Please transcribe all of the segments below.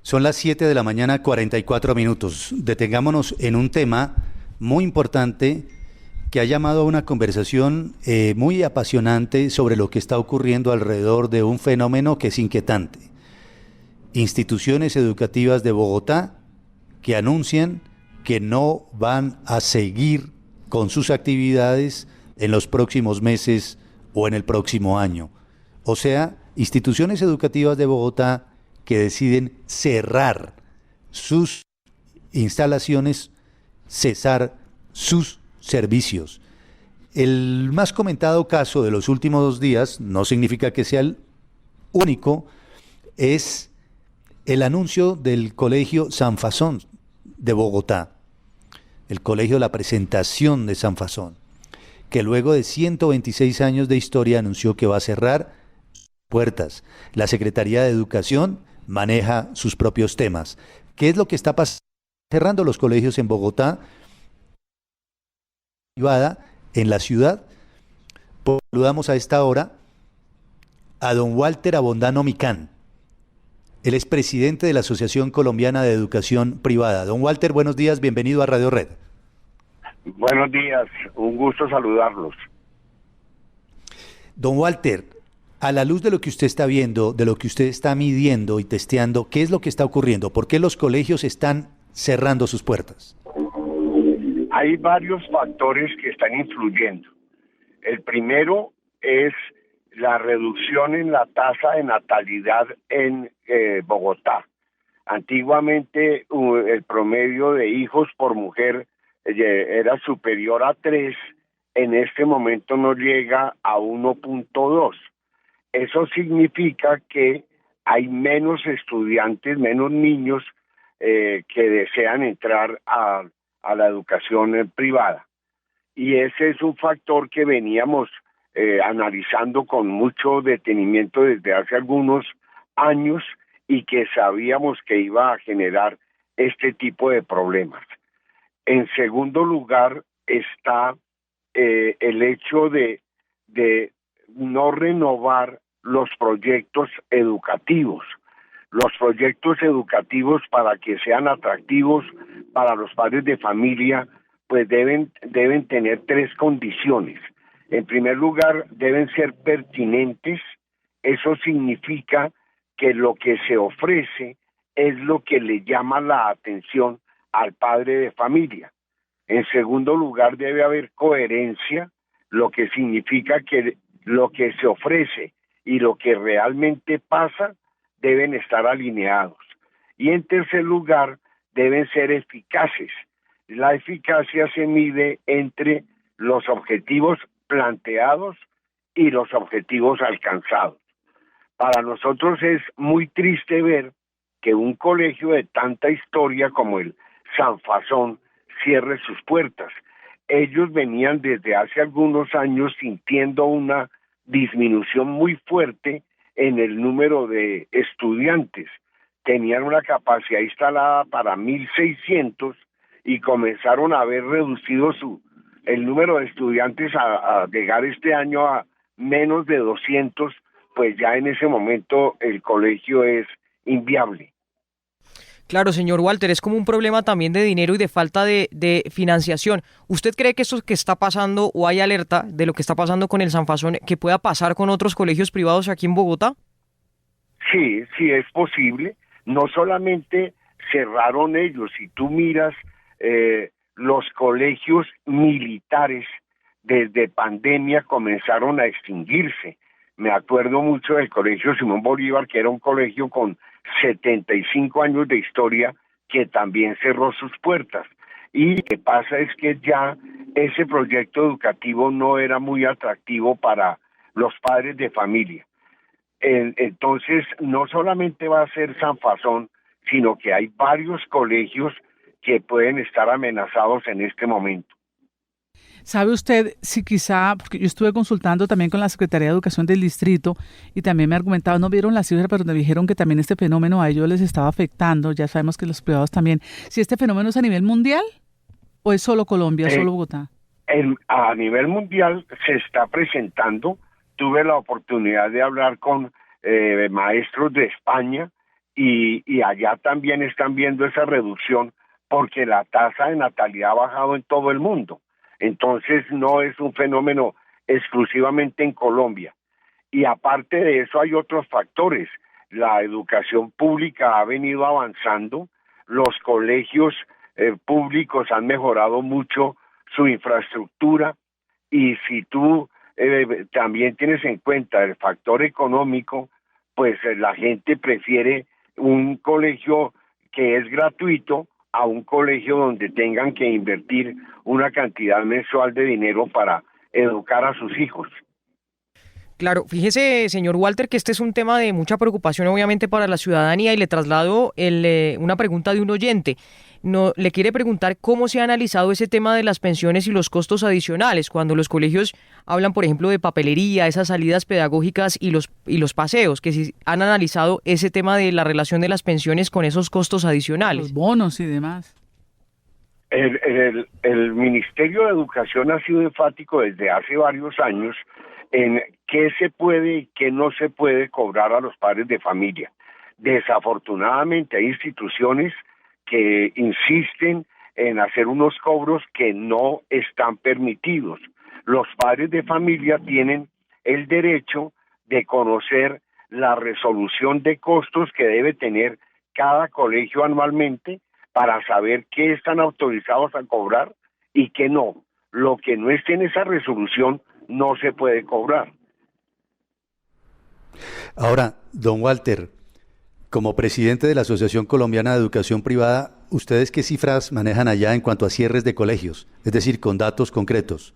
Son las 7 de la mañana, 44 minutos. Detengámonos en un tema muy importante que ha llamado a una conversación muy apasionante sobre lo que está ocurriendo alrededor de un fenómeno que es inquietante. Instituciones educativas de Bogotá que anuncian que no van a seguir con sus actividades en los próximos meses o en el próximo año. O sea, instituciones educativas de Bogotá que deciden cerrar sus instalaciones, cesar sus servicios. El más comentado caso de los últimos días, no significa que sea el único, es el anuncio del Colegio San Fasón de Bogotá, el colegio, la presentación de San Fasón, que luego de 126 años de historia anunció que va a cerrar puertas. La Secretaría de Educación maneja sus propios temas. ¿Qué es lo que está pasando? Cerrando los colegios en Bogotá, privada en la ciudad. Saludamos a esta hora a don Walter Abondano Micán. Él es presidente de la Asociación Colombiana de Educación Privada. Don Walter, buenos días, bienvenido a Radio Red. Buenos días, un gusto saludarlos. Don Walter, a la luz de lo que usted está viendo, de lo que usted está midiendo y testeando, ¿qué es lo que está ocurriendo? ¿Por qué los colegios están cerrando sus puertas? Hay varios factores que están influyendo. El primero es la reducción en la tasa de natalidad en Bogotá. Antiguamente el promedio de hijos por mujer era superior a 3, en este momento no llega a 1.2. Eso significa que hay menos estudiantes, menos niños que desean entrar a la educación privada. Y ese es un factor que veníamos analizando con mucho detenimiento desde hace algunos años y que sabíamos que iba a generar este tipo de problemas. En segundo lugar está el hecho de no renovar los proyectos educativos. Los proyectos educativos, para que sean atractivos para los padres de familia, pues deben tener 3 condiciones. En primer lugar, deben ser pertinentes. Eso significa que lo que se ofrece es lo que le llama la atención al padre de familia. En segundo lugar, debe haber coherencia, lo que significa que lo que se ofrece y lo que realmente pasa deben estar alineados. Y en tercer lugar, deben ser eficaces. La eficacia se mide entre los objetivos planteados y los objetivos alcanzados. Para nosotros es muy triste ver que un colegio de tanta historia como el San Fasón cierre sus puertas. Ellos venían desde hace algunos años sintiendo una disminución muy fuerte en el número de estudiantes. Tenían una capacidad instalada para 1.600 y comenzaron a haber reducido el número de estudiantes a llegar este año a menos de 200, pues ya en ese momento el colegio es inviable. Claro, señor Walter, es como un problema también de dinero y de falta de financiación. ¿Usted cree que esto que está pasando o hay alerta de lo que está pasando con el San Fasón que pueda pasar con otros colegios privados aquí en Bogotá? Sí, sí es posible. No solamente cerraron ellos, si tú miras los colegios militares desde pandemia comenzaron a extinguirse. Me acuerdo mucho del colegio Simón Bolívar, que era un colegio con 75 años de historia, que también cerró sus puertas. Y lo que pasa es que ya ese proyecto educativo no era muy atractivo para los padres de familia. Entonces, no solamente va a ser San Fasón, sino que hay varios colegios que pueden estar amenazados en este momento. ¿Sabe usted si quizá, porque yo estuve consultando también con la Secretaría de Educación del distrito y también me argumentaban, no vieron las cifras, pero me dijeron que también este fenómeno a ellos les estaba afectando, ya sabemos que los privados también, si este fenómeno es a nivel mundial o es solo Colombia, solo Bogotá? A nivel mundial se está presentando. Tuve la oportunidad de hablar con maestros de España y allá también están viendo esa reducción porque la tasa de natalidad ha bajado en todo el mundo. Entonces no es un fenómeno exclusivamente en Colombia. Y aparte de eso hay otros factores. La educación pública ha venido avanzando, los colegios públicos han mejorado mucho su infraestructura, y si tú también tienes en cuenta el factor económico, pues la gente prefiere un colegio que es gratuito a un colegio donde tengan que invertir una cantidad mensual de dinero para educar a sus hijos. Claro, fíjese, señor Walter, que este es un tema de mucha preocupación, obviamente, para la ciudadanía, y le traslado una pregunta de un oyente. No, le quiere preguntar cómo se ha analizado ese tema de las pensiones y los costos adicionales, cuando los colegios hablan, por ejemplo, de papelería, esas salidas pedagógicas y los paseos, que si han analizado ese tema de la relación de las pensiones con esos costos adicionales. Los bonos y demás. El Ministerio de Educación ha sido enfático desde hace varios años en qué se puede y qué no se puede cobrar a los padres de familia. Desafortunadamente hay instituciones que insisten en hacer unos cobros que no están permitidos. Los padres de familia tienen el derecho de conocer la resolución de costos que debe tener cada colegio anualmente para saber qué están autorizados a cobrar y qué no. Lo que no esté en esa resolución no se puede cobrar. Ahora, don Walter, como presidente de la Asociación Colombiana de Educación Privada, ¿ustedes qué cifras manejan allá en cuanto a cierres de colegios? Es decir, con datos concretos.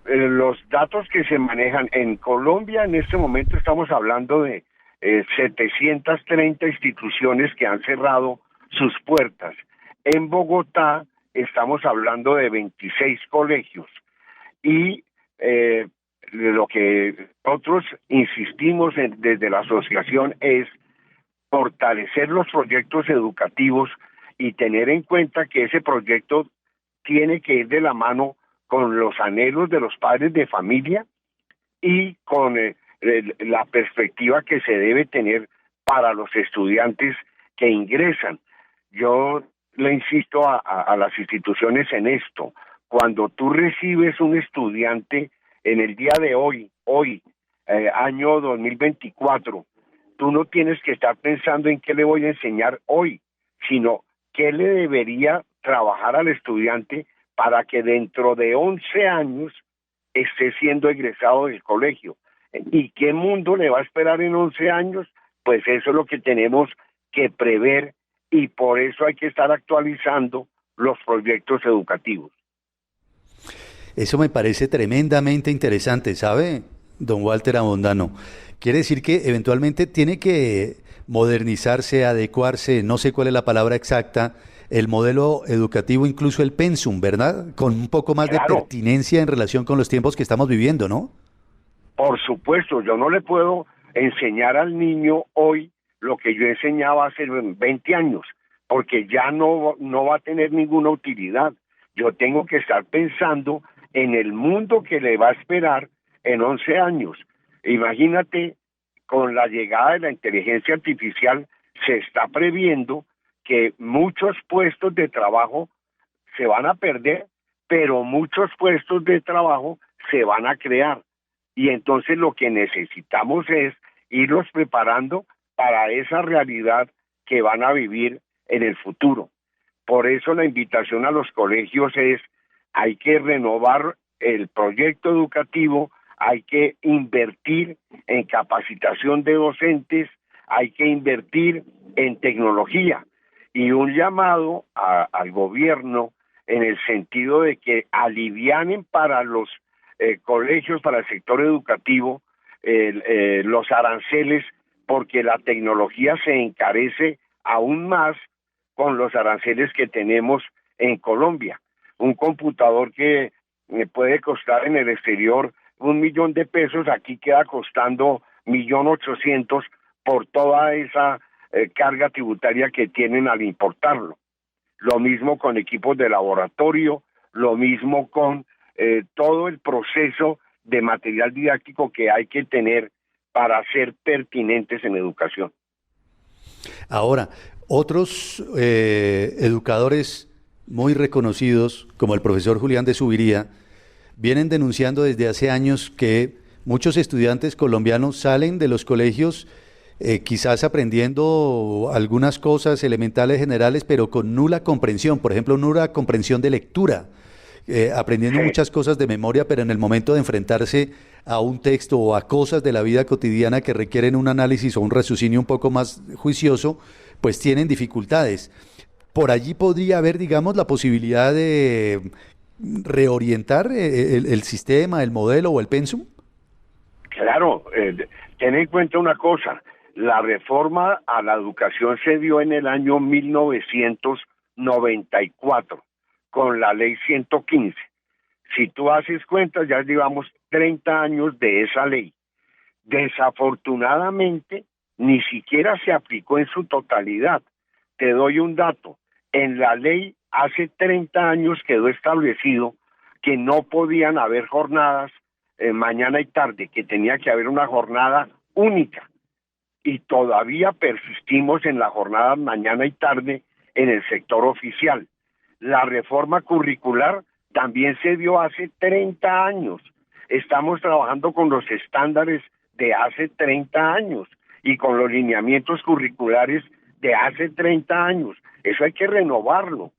Los datos que se manejan en Colombia en este momento estamos hablando de 730 instituciones que han cerrado sus puertas. En Bogotá estamos hablando de 26 colegios y lo que nosotros insistimos desde la asociación es fortalecer los proyectos educativos y tener en cuenta que ese proyecto tiene que ir de la mano con los anhelos de los padres de familia y con la perspectiva que se debe tener para los estudiantes que ingresan. Yo le insisto a las instituciones en esto. Cuando tú recibes un estudiante en el día de hoy, año 2024, tú no tienes que estar pensando en qué le voy a enseñar hoy, sino qué le debería trabajar al estudiante para que dentro de 11 años esté siendo egresado del colegio. ¿Y qué mundo le va a esperar en 11 años? Pues eso es lo que tenemos que prever, y por eso hay que estar actualizando los proyectos educativos. Eso me parece tremendamente interesante, ¿sabe, don Walter Abondano? Quiere decir que eventualmente tiene que modernizarse, adecuarse, no sé cuál es la palabra exacta, el modelo educativo, incluso el pensum, ¿verdad? Con un poco más de pertinencia en relación con los tiempos que estamos viviendo, ¿no? Por supuesto, yo no le puedo enseñar al niño hoy lo que yo enseñaba hace 20 años, porque ya no va a tener ninguna utilidad. Yo tengo que estar pensando en el mundo que le va a esperar en 11 años. Imagínate, con la llegada de la inteligencia artificial se está previendo que muchos puestos de trabajo se van a perder, pero muchos puestos de trabajo se van a crear. Y entonces lo que necesitamos es irlos preparando para esa realidad que van a vivir en el futuro. Por eso la invitación a los colegios es: hay que renovar el proyecto educativo, hay que invertir en capacitación de docentes, hay que invertir en tecnología, y un llamado al gobierno en el sentido de que alivianen para los colegios, para el sector educativo, los aranceles, porque la tecnología se encarece aún más con los aranceles que tenemos en Colombia. Un computador que puede costar en el exterior 1.000.000 de pesos, aquí queda costando 1.800.000 por toda esa carga tributaria que tienen al importarlo. Lo mismo con equipos de laboratorio, lo mismo con todo el proceso de material didáctico que hay que tener para ser pertinentes en educación. Ahora, otros educadores muy reconocidos, como el profesor Julián de Zuviría, vienen denunciando desde hace años que muchos estudiantes colombianos salen de los colegios quizás aprendiendo algunas cosas elementales generales, pero con nula comprensión, por ejemplo, nula comprensión de lectura, aprendiendo muchas cosas de memoria, pero en el momento de enfrentarse a un texto o a cosas de la vida cotidiana que requieren un análisis o un raciocinio un poco más juicioso, pues tienen dificultades. Por allí podría haber, digamos, la posibilidad de reorientar el sistema, el modelo o el pensum. Claro, ten en cuenta una cosa, la reforma a la educación se dio en el año 1994 con la ley 115. Si tú haces cuentas, ya llevamos 30 años de esa ley. Desafortunadamente, ni siquiera se aplicó en su totalidad. Te doy un dato. En la ley hace 30 años quedó establecido que no podían haber jornadas mañana y tarde, que tenía que haber una jornada única. Y todavía persistimos en la jornada mañana y tarde en el sector oficial. La reforma curricular también se dio hace 30 años. Estamos trabajando con los estándares de hace 30 años y con los lineamientos curriculares de hace 30 años. Eso hay que renovarlo.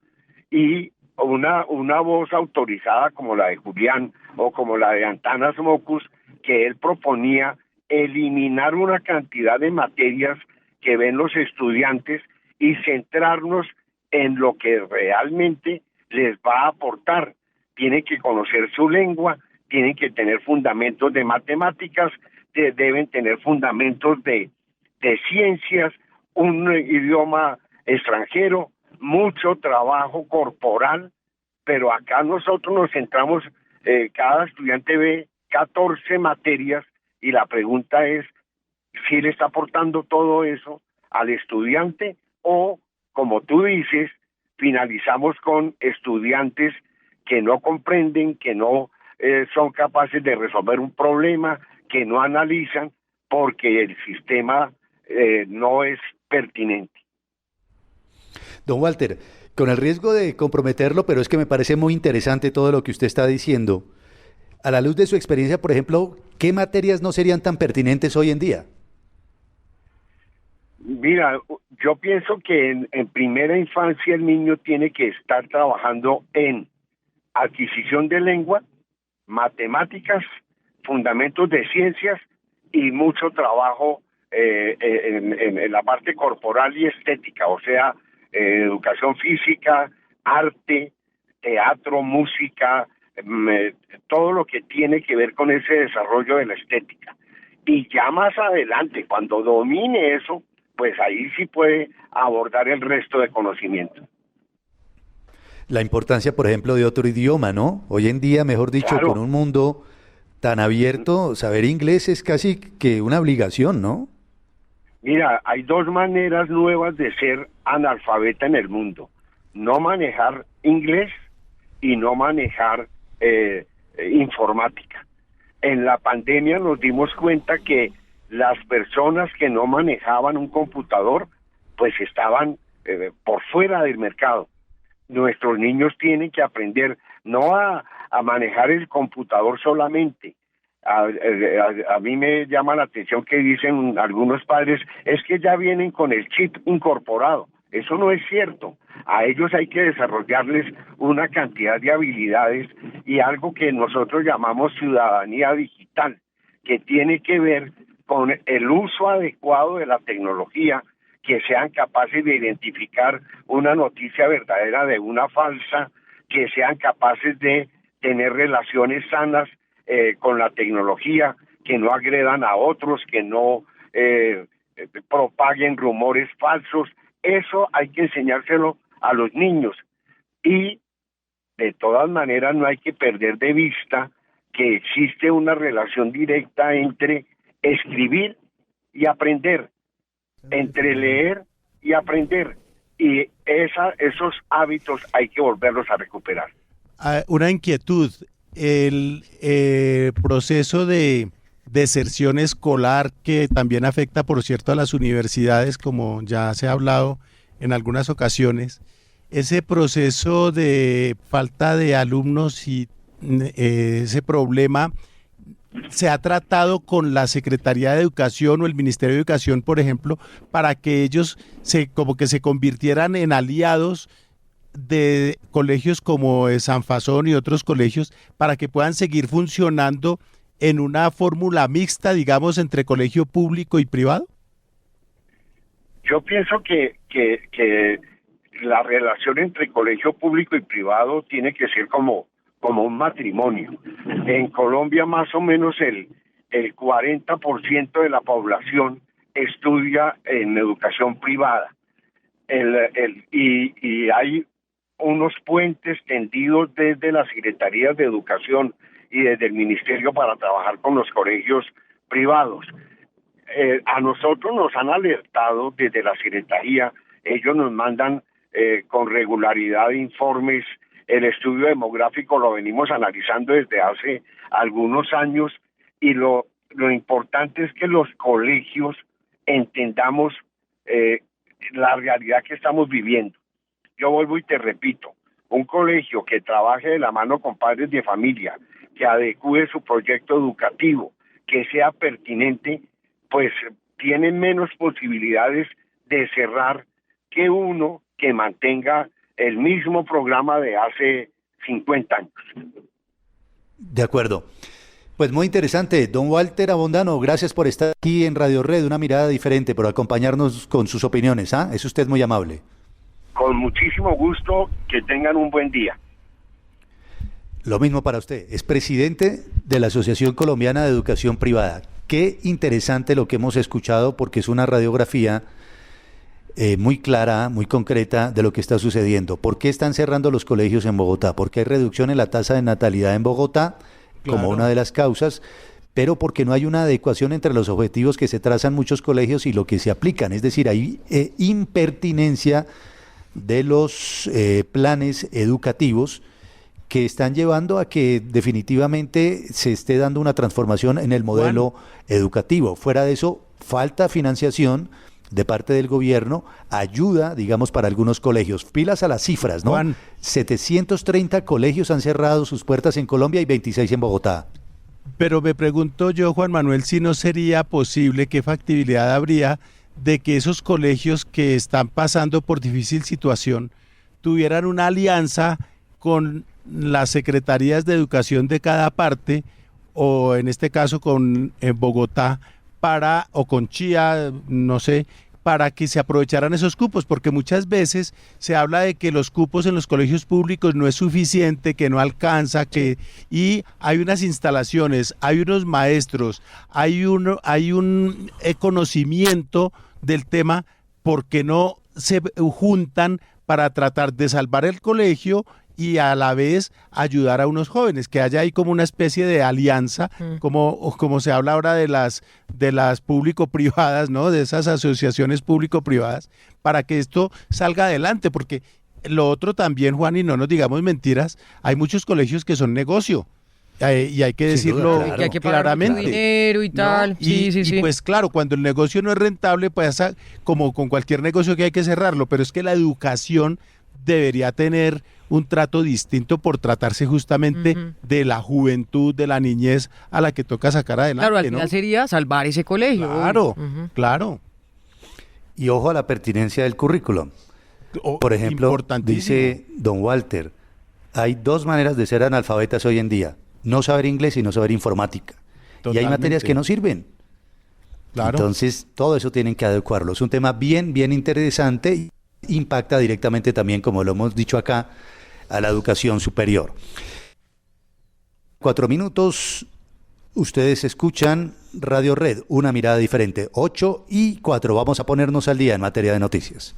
Y una voz autorizada como la de Julián o como la de Antanas Mockus, que él proponía eliminar una cantidad de materias que ven los estudiantes y centrarnos en lo que realmente les va a aportar. Tienen que conocer su lengua, tienen que tener fundamentos de matemáticas, deben tener fundamentos de ciencias, un idioma extranjero, mucho trabajo corporal, pero acá nosotros nos centramos, cada estudiante ve 14 materias y la pregunta es si le está aportando todo eso al estudiante o, como tú dices, finalizamos con estudiantes que no comprenden, que no son capaces de resolver un problema, que no analizan porque el sistema no es pertinente. Don Walter, con el riesgo de comprometerlo, pero es que me parece muy interesante todo lo que usted está diciendo. A la luz de su experiencia, por ejemplo, ¿qué materias no serían tan pertinentes hoy en día? Mira, yo pienso que en primera infancia el niño tiene que estar trabajando en adquisición de lengua, matemáticas, fundamentos de ciencias y mucho trabajo en la parte corporal y estética, o sea, educación física, arte, teatro, música, todo lo que tiene que ver con ese desarrollo de la estética. Y ya más adelante, cuando domine eso, pues ahí sí puede abordar el resto de conocimiento. La importancia, por ejemplo, de otro idioma, ¿no? Hoy en día, mejor dicho, Claro. con un mundo tan abierto, saber inglés es casi que una obligación, ¿no? Mira, hay dos maneras nuevas de ser analfabeta en el mundo. No manejar inglés y no manejar informática. En la pandemia nos dimos cuenta que las personas que no manejaban un computador, pues estaban por fuera del mercado. Nuestros niños tienen que aprender no a manejar el computador solamente. A mí me llama la atención que dicen algunos padres, es que ya vienen con el chip incorporado. Eso no es cierto. A ellos hay que desarrollarles una cantidad de habilidades y algo que nosotros llamamos ciudadanía digital, que tiene que ver con el uso adecuado de la tecnología, que sean capaces de identificar una noticia verdadera de una falsa, que sean capaces de tener relaciones sanas con la tecnología, que no agredan a otros, que no propaguen rumores falsos. Eso hay que enseñárselo a los niños. Y de todas maneras no hay que perder de vista que existe una relación directa entre escribir y aprender, entre leer y aprender. Y esos hábitos hay que volverlos a recuperar. Una inquietud. El proceso de deserción escolar que también afecta, por cierto, a las universidades, como ya se ha hablado en algunas ocasiones, ese proceso de falta de alumnos y ese problema se ha tratado con la Secretaría de Educación o el Ministerio de Educación, por ejemplo, para que ellos como que se convirtieran en aliados de colegios como San Fasón y otros colegios para que puedan seguir funcionando en una fórmula mixta, digamos, entre colegio público y privado? Yo pienso que la relación entre colegio público y privado tiene que ser como un matrimonio. En Colombia más o menos el 40% de la población estudia en educación privada. Y hay unos puentes tendidos desde las secretarías de educación y desde el ministerio para trabajar con los colegios privados. A nosotros nos han alertado desde la secretaría, ellos nos mandan con regularidad informes. El estudio demográfico lo venimos analizando desde hace algunos años y lo importante es que los colegios entendamos la realidad que estamos viviendo. Yo vuelvo y te repito, un colegio que trabaje de la mano con padres de familia, que adecúe su proyecto educativo, que sea pertinente, pues tiene menos posibilidades de cerrar que uno que mantenga el mismo programa de hace 50 años. De acuerdo. Pues muy interesante. Don Walter Abondano, gracias por estar aquí en Radio Red, una mirada diferente, por acompañarnos con sus opiniones. Es usted muy amable. Con muchísimo gusto, que tengan un buen día. Lo mismo para usted. Es presidente de la Asociación Colombiana de Educación Privada. Qué interesante lo que hemos escuchado, porque es una radiografía muy clara, muy concreta de lo que está sucediendo. ¿Por qué están cerrando los colegios en Bogotá? Porque hay reducción en la tasa de natalidad en Bogotá, claro, como una de las causas, pero porque no hay una adecuación entre los objetivos que se trazan muchos colegios y lo que se aplican. Es decir, hay impertinencia de los planes educativos que están llevando a que definitivamente se esté dando una transformación en el modelo educativo. Fuera de eso, falta financiación de parte del gobierno, ayuda, digamos, para algunos colegios. Pilas a las cifras, ¿no? Juan, 730 colegios han cerrado sus puertas en Colombia y 26 en Bogotá. pero me pregunto yo, Juan Manuel, si no sería posible, qué factibilidad habría de que esos colegios que están pasando por difícil situación tuvieran una alianza con las secretarías de educación de cada parte, o en este caso con Bogotá, o con Chía, no sé, para que se aprovecharan esos cupos, porque muchas veces se habla de que los cupos en los colegios públicos no es suficiente, que no alcanza, y hay unas instalaciones, hay unos maestros, hay un conocimiento del tema, porque no se juntan para tratar de salvar el colegio y a la vez ayudar a unos jóvenes, que haya ahí como una especie de alianza, como se habla ahora de las público-privadas, ¿no? De esas asociaciones público-privadas, para que esto salga adelante, porque lo otro también, Juan, y no nos digamos mentiras, hay muchos colegios que son negocio. Y hay que decirlo que hay que pagar claramente. Dinero y tal. ¿No? Sí. Y pues claro, cuando el negocio no es rentable, pues como con cualquier negocio que hay que cerrarlo, pero es que la educación debería tener un trato distinto por tratarse justamente de la juventud, de la niñez a la que toca sacar adelante. Claro, al final sería salvar ese colegio. Claro, claro. Y ojo a la pertinencia del currículum. Por ejemplo, dice don Walter, hay dos maneras de ser analfabetas hoy en día: no saber inglés y no saber informática. Totalmente. Y hay materias que no sirven. Claro. Entonces, todo eso tienen que adecuarlo. Es un tema bien interesante y impacta directamente también, como lo hemos dicho acá, a la educación superior. 4 minutos, ustedes escuchan Radio Red, una mirada diferente. 8:04, vamos a ponernos al día en materia de noticias.